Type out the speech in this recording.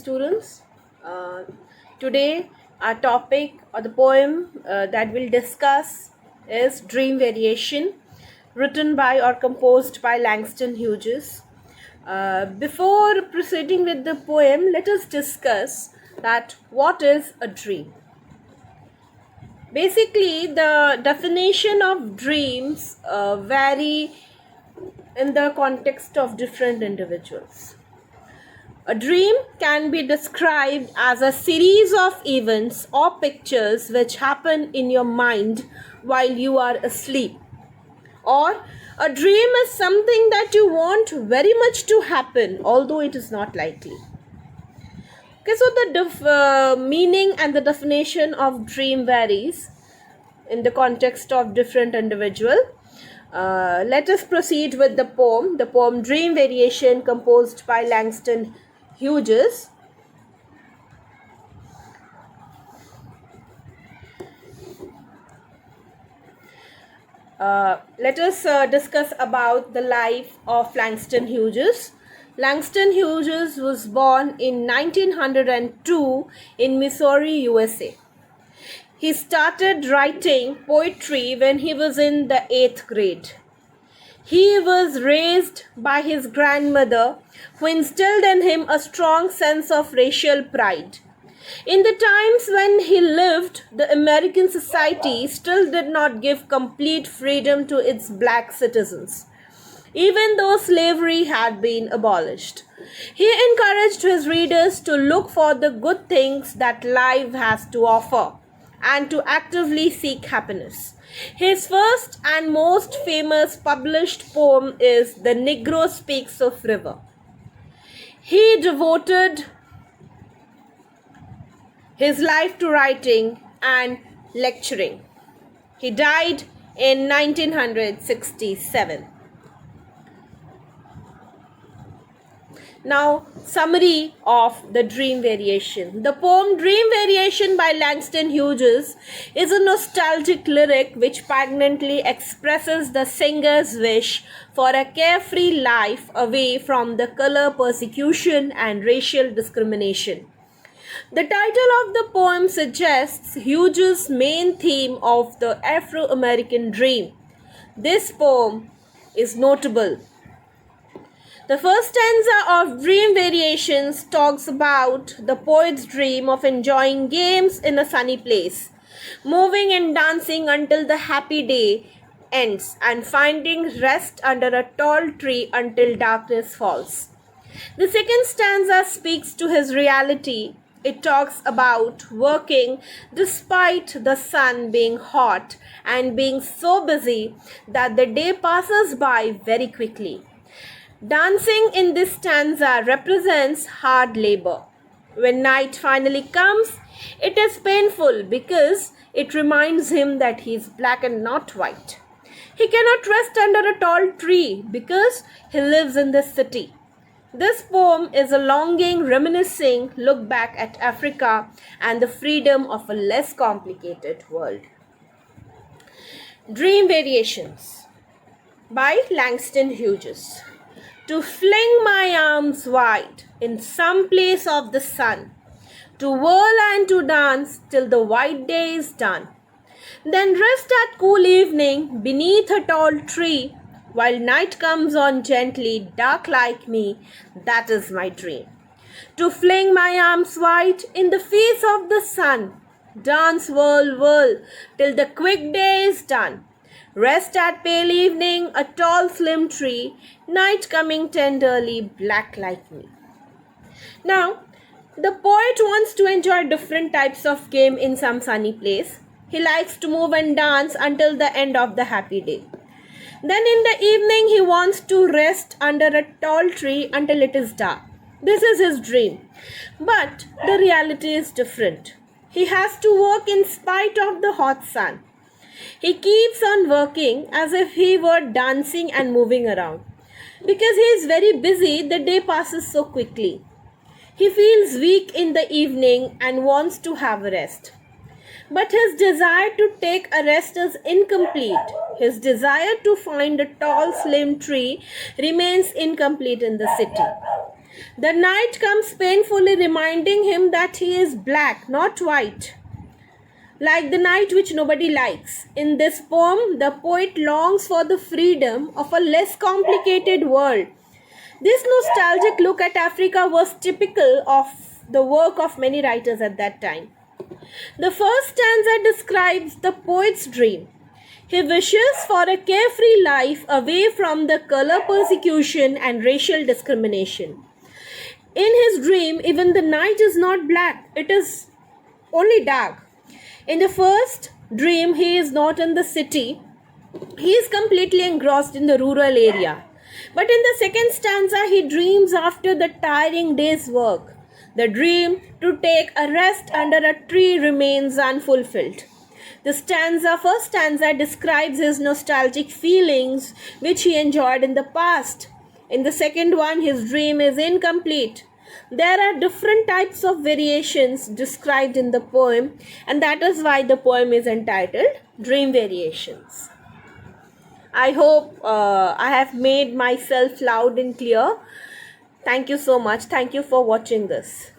students. Uh, Today, our topic or the poem that we'll discuss is Dream Variation, written by or composed by Langston Hughes. Before proceeding with the poem, let us discuss that what is a dream. Basically, the definition of dreams vary in the context of different individuals. A dream can be described as a series of events or pictures which happen in your mind while you are asleep. Or a dream is something that you want very much to happen, although it is not likely. Okay, so the meaning and the definition of dream varies in the context of different individual. Let us proceed with the poem Dream Variation, composed by Langston Hughes. Let us discuss about the life of Langston Hughes. Langston Hughes was born in 1902 in Missouri, USA. He started writing poetry when he was in the 8th grade. He was raised by his grandmother, who instilled in him a strong sense of racial pride. In the times when he lived, the American society still did not give complete freedom to its black citizens, even though slavery had been abolished. He encouraged his readers to look for the good things that life has to offer and to actively seek happiness. His first and most famous published poem is The Negro Speaks of River. He devoted his life to writing and lecturing. He died in 1967. Now, summary of the Dream Variation. The poem Dream Variation by Langston Hughes is a nostalgic lyric which poignantly expresses the singer's wish for a carefree life away from the color persecution and racial discrimination. The title of the poem suggests Hughes' main theme of the Afro-American dream. This poem is notable. The first stanza of Dream Variations talks about the poet's dream of enjoying games in a sunny place, moving and dancing until the happy day ends, and finding rest under a tall tree until darkness falls. The second stanza speaks to his reality. It talks about working despite the sun being hot and being so busy that the day passes by very quickly. Dancing in this stanza represents hard labor. When night finally comes, it is painful because it reminds him that he is black and not white. He cannot rest under a tall tree because he lives in the city. This poem is a longing, reminiscing look back at Africa and the freedom of a less complicated world. Dream Variations by Langston Hughes. To fling my arms wide in some place of the sun, to whirl and to dance till the white day is done, then rest at cool evening beneath a tall tree, while night comes on gently, dark like me, that is my dream. To fling my arms wide in the face of the sun, dance, whirl, whirl, till the quick day is done. Rest at pale evening, a tall slim tree, night coming tenderly, black like me. Now, the poet wants to enjoy different types of game in some sunny place. He likes to move and dance until the end of the happy day. Then in the evening, he wants to rest under a tall tree until it is dark. This is his dream. But the reality is different. He has to work in spite of the hot sun. He keeps on working as if he were dancing and moving around. Because he is very busy, the day passes so quickly. He feels weak in the evening and wants to have a rest. But his desire to take a rest is incomplete. His desire to find a tall, slim tree remains incomplete in the city. The night comes painfully reminding him that he is black, not white, like the night which nobody likes. In this poem, the poet longs for the freedom of a less complicated world. This nostalgic look at Africa was typical of the work of many writers at that time. The first stanza describes the poet's dream. He wishes for a carefree life away from the color persecution and racial discrimination. In his dream, even the night is not black, it is only dark. In the first dream, he is not in the city, he is completely engrossed in the rural area. But in the second stanza, he dreams after the tiring day's work. The dream to take a rest under a tree remains unfulfilled. The first stanza describes his nostalgic feelings which he enjoyed in the past. In the second one, his dream is incomplete. There are different types of variations described in the poem, and that is why the poem is entitled Dream Variations. I hope I have made myself loud and clear. Thank you so much. Thank you for watching this.